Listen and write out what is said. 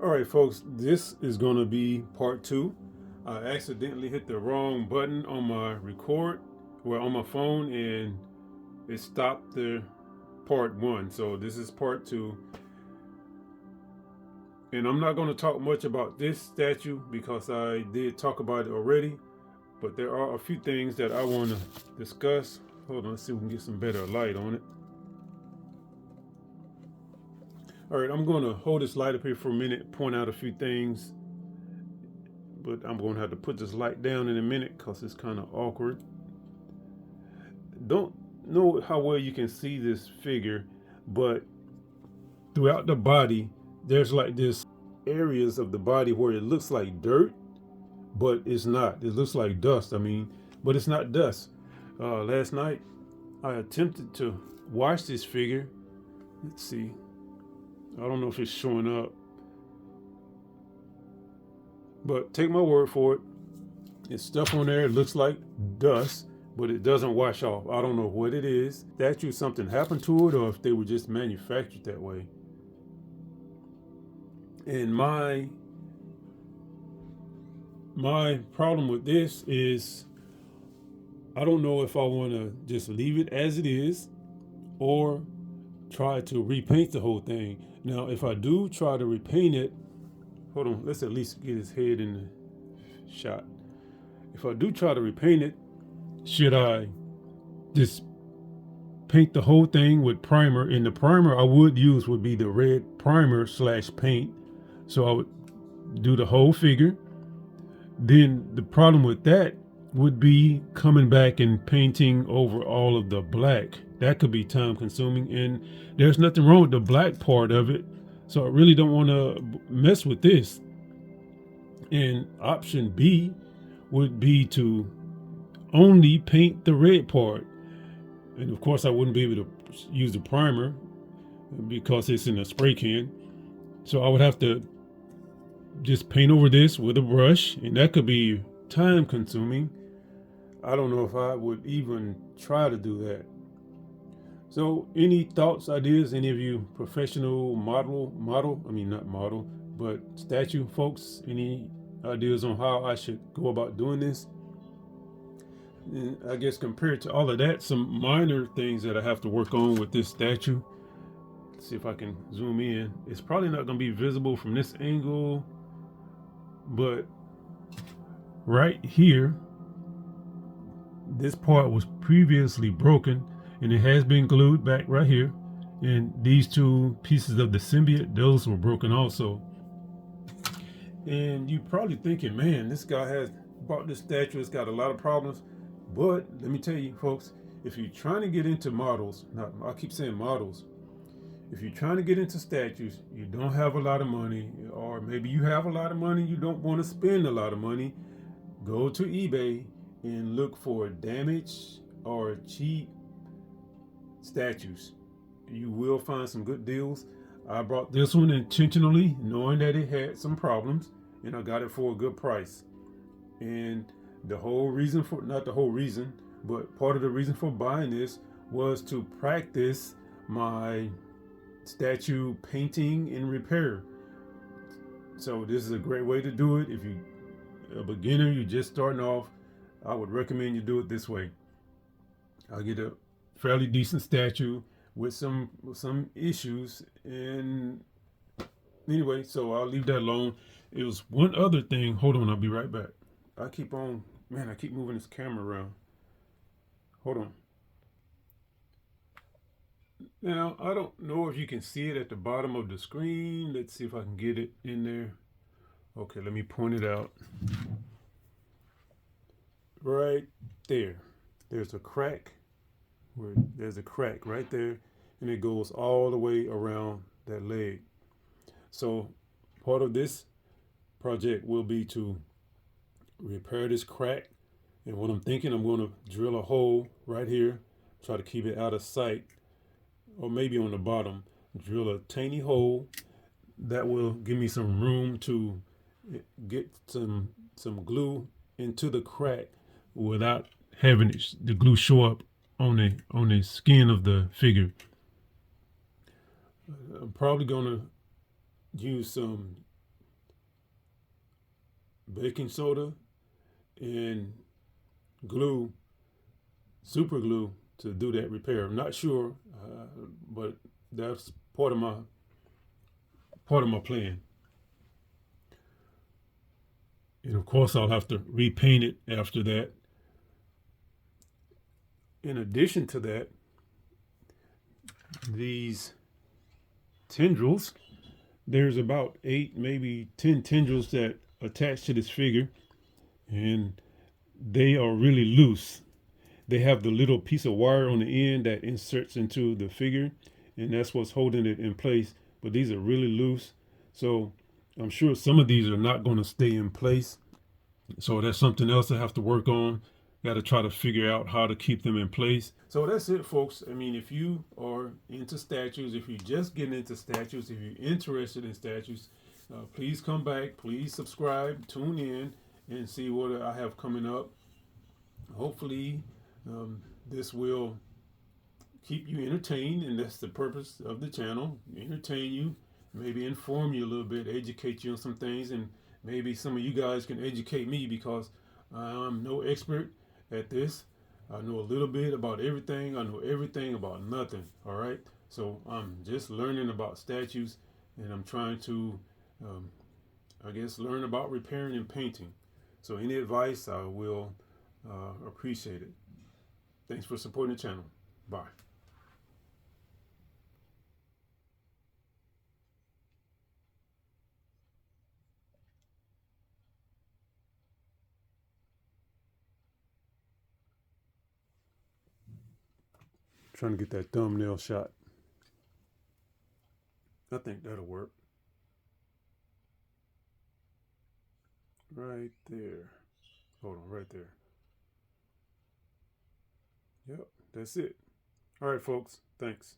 All right, folks, this is going to be part two. I accidentally hit the wrong button on my record, well, on my phone, and it stopped the part one. So this is part two. And I'm not going to talk much about this statue because I did talk about it already, but there are a few things that I want to discuss. Hold on, let's see if we can get some better light on it. All right, I'm going to hold this light up here for a minute, point out a few things, but I'm going to have to put this light down in a minute because it's kind of awkward. Don't know how well you can see this figure, but throughout the body, there's like this areas of the body where it looks like dirt, but it's not. It looks like dust. But it's not dust. Last night, I attempted to wash this figure. Let's see. I don't know if it's showing up, but take my word for it. It's stuff on there. It looks like dust, but it doesn't wash off. I don't know what it is. Statue, something happened to it, or if they were just manufactured that way. And my problem with this is I don't know if I want to just leave it as it is or try to repaint the whole thing. Now, if I do try to repaint it, hold on, let's at least get his head in the shot. If I do try to repaint it, should I just paint the whole thing with primer? And the primer I would use would be the red primer / paint. So I would do the whole figure. Then the problem with that would be coming back and painting over all of the black. That could be time consuming, and there's nothing wrong with the black part of it. So I really don't want to mess with this. And option B would be to only paint the red part. And of course I wouldn't be able to use the primer because it's in a spray can. So I would have to just paint over this with a brush, and that could be time consuming. I don't know if I would even try to do that. So any thoughts, ideas, any of you professional not model, but statue folks, any ideas on how I should go about doing this? And I guess compared to all of that, some minor things that I have to work on with this statue. Let's see if I can zoom in. It's probably not going to be visible from this angle, but right here, this part was previously broken and it has been glued back right here. And these two pieces of the symbiote, those were broken also. And you're probably thinking, man, this guy has bought this statue, it's got a lot of problems. But let me tell you, folks, if you're trying to get into models, I keep saying models, if you're trying to get into statues, you don't have a lot of money, or maybe you have a lot of money, you don't want to spend a lot of money, go to eBay and look for damaged or cheap statues. You will find some good deals. I bought this one intentionally, knowing that it had some problems, and I got it for a good price. And the whole reason for, not the whole reason, but part of the reason for buying this was to practice my statue painting and repair. So this is a great way to do it. If you're a beginner, you're just starting off, I would recommend you do it this way. I'll get a fairly decent statue with some issues, and anyway, so I'll leave that alone. It was one other thing. Hold on, I'll be right back. I keep moving this camera around. Hold on. Now, I don't know if you can see it at the bottom of the screen. Let's see if I can get it in there. Okay, let me point it out. Right there. There's a crack. There's a crack right there, and it goes all the way around that leg. So part of this project will be to repair this crack. And what I'm thinking, I'm going to drill a hole right here, try to keep it out of sight, or maybe on the bottom, drill a tiny hole that will give me some room to get some glue into the crack without having the glue show up on the skin of the figure. I'm probably gonna use some baking soda and glue, super glue, to do that repair. I'm not sure, but that's part of my plan. And of course, I'll have to repaint it after that. In addition to that, these tendrils, there's about 8, maybe 10 tendrils that attach to this figure, and they are really loose. They have the little piece of wire on the end that inserts into the figure, and that's what's holding it in place. But these are really loose, so I'm sure some of these are not going to stay in place. So that's something else I have to work on. Got to try to figure out how to keep them in place. So that's it, folks. I mean, if you are into statues, if you're just getting into statues, if you're interested in statues, please come back. Please subscribe, tune in, and see what I have coming up. Hopefully, this will keep you entertained, and that's the purpose of the channel. Entertain you, maybe inform you a little bit, educate you on some things, and maybe some of you guys can educate me, because I'm no expert at this. I know a little bit about everything. I know everything about nothing. All right. So I'm just learning about statues, and I'm trying to, I guess, learn about repairing and painting. So any advice, I will appreciate it. Thanks for supporting the channel. Bye. Trying to get that thumbnail shot. I think that'll work. Right there. Hold on, right there. Yep, that's it. All right, folks. Thanks.